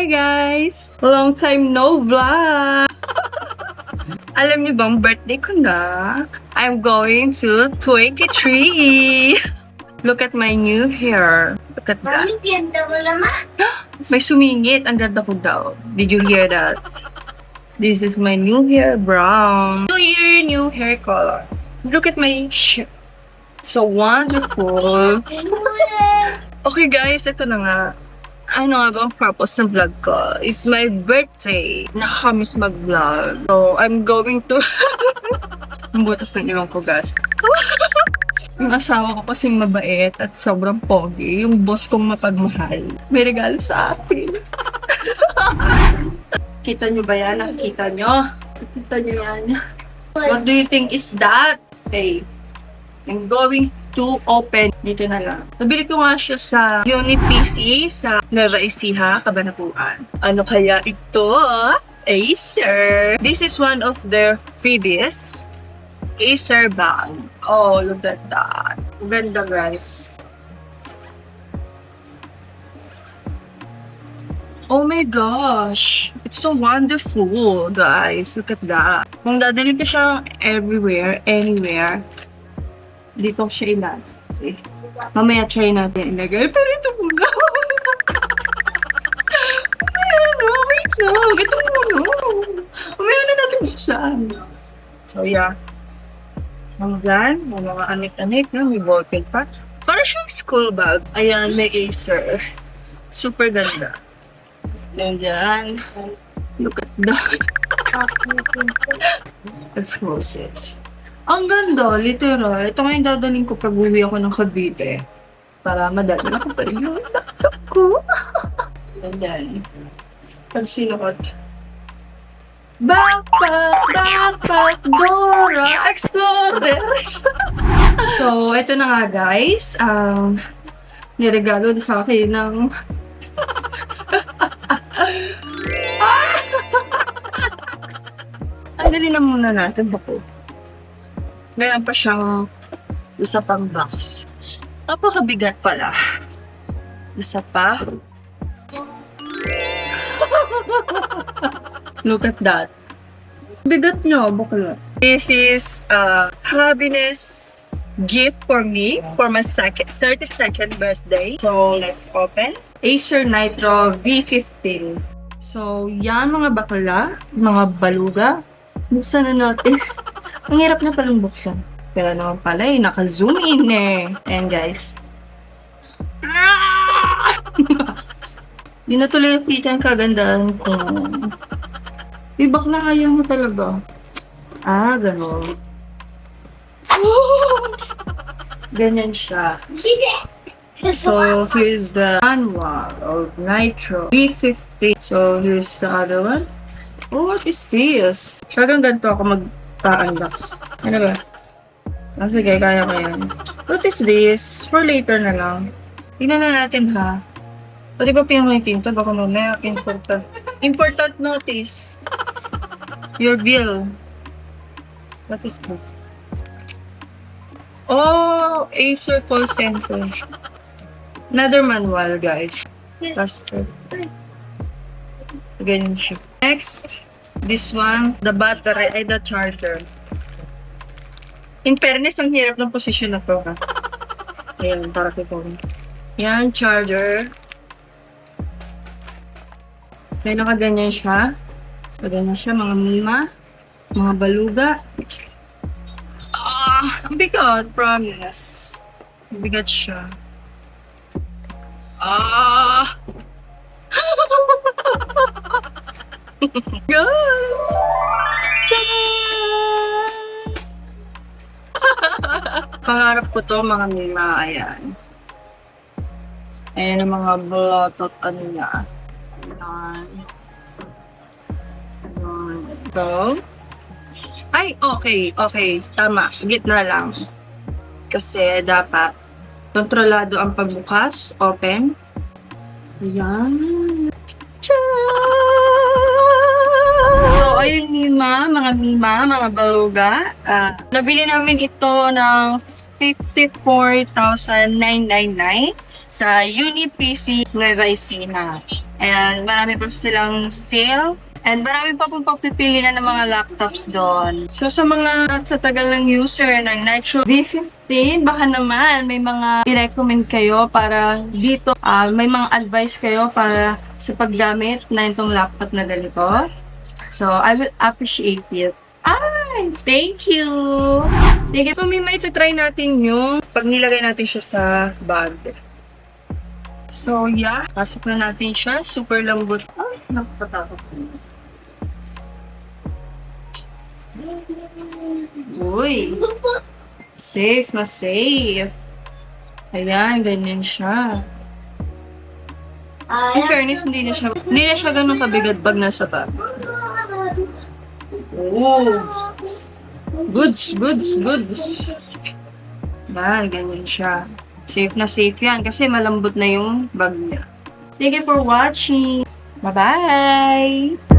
Hi guys! Long time no vlog! Alam niyo bang birthday ko na? I'm going to 23! Look at my new hair. Look at that. Mami, ganda mo naman. May sumingit. Ang ganda ko daw. Did you hear that? This is my new hair, brown. New year, new hair color. Look at my shirt. So wonderful. Okay guys, ito na nga. Ano nga ba ang purpose ng vlog ko? It's my birthday. Nakakamiss mag-vlog. So, I'm going to... Ang butas ng ilang ko, guys. Yung asawa ko kasing mabait at sobrang pogi. Yung boss kong mapagmahal. May regalo sa akin. Kita nyo ba yan? Nakikita nyo? Kita nyo yan? What do you think is that? Okay. I'm going to open. Dito na lang. Nabili ko nga siya sa Unipc sa Nueva Ecija, Cabanatuan. Ano kaya ito? Acer. This is one of their previous Acer bag. Oh, look at that. Ganda, guys. Oh my gosh. It's so wonderful, guys. Look at that. Kung dadalhin ko siya everywhere, anywhere, dito siya ilagay. Mamaya try natin ilagay. Pero ito muna. Wait lang. Ito muna. Mamaya na natin buksan. So yeah. Hanggang, may mga anik-anik na, may ballpen pa. Para siyang school bag. Ayan, may Acer. Super ganda. Ayan. Look at that. Let's close it. Ang ganda, literal. Ito nga yung dadaling ko pag uwi ako ng Cavite. Para madali ako pa rin yung laptop ko. And then, pag sinukot. Backpack, Dora Explorer! So, ito na nga guys. Niregalo sa akin ng... Ang dali na muna natin bako. Meron pa siyang isa pang box. Napakabigat pala. Isa pa. Look at that. Bigat niyo, bakla. This is happiness gift for me for my 32nd birthday. So, let's open. Acer Nitro V15. So, yan mga bakla, mga baluga. Buksan na natin. Ang hirap na palang buksan. Pero naman pala naka-zoom in Ayan guys. Di na tuloy kita ang kagandahan ko. Ibak na kaya mo talaga. Gano'n. Ganyan siya. So, here's the manual of Nitro V50. So, here's the other one. Oh, what is this? Talagang ganito ako mag-unbox. Ano ba? Sige, kaya ko yan. What is this? For later na lang. Tingnan na natin ha. Pwede ba pinamitin ito? Baka mamaya important. Important notice. Your bill. What is this? Oh, Acer call center. Another manual, guys. Faster. Ganyan siya. Next, this one, the battery, the charger. In fairness, ang hirap ng position na to, ha? Ayan, para ko. Yan, charger. May nakaganyan siya. So, ganyan siya, mga mima, mga baluga. Ang bigat, promise. Ang bigat siya. Go! Pangarap ko to mga mima, ayan. Ayan ang mga blotot, ano niya. Ayan. So, ay, okay, tama. Gitna lang. Kasi dapat kontrolado ang pagbukas, open. Ayan. So, ayun mga mima, mga baluga. Nabili namin ito ng 54,999 sa UniPC Nueva Ecija. And marami pa silang sale. And marami pa pong pagpipilian ng mga laptops doon. So sa mga tatagal ng user ng Nitro V15, baka naman may mga i-recommend kayo para dito. May mga advice kayo para sa paggamit na itong laptop na ganito. So I will appreciate it. Thank you! Thank you. So may try natin yung pag nilagay natin siya sa bag. So yeah, pasok na natin siya. Super lambot. Nakakatakot. Uy! Safe na safe. Ayan, ganyan siya. In fairness, hindi na siya ganun kabigat pag nasa bag. Oh! Good. Yan, ganyan siya. Safe na safe yan kasi malambot na yung bag niya. Thank you for watching. Bye-bye!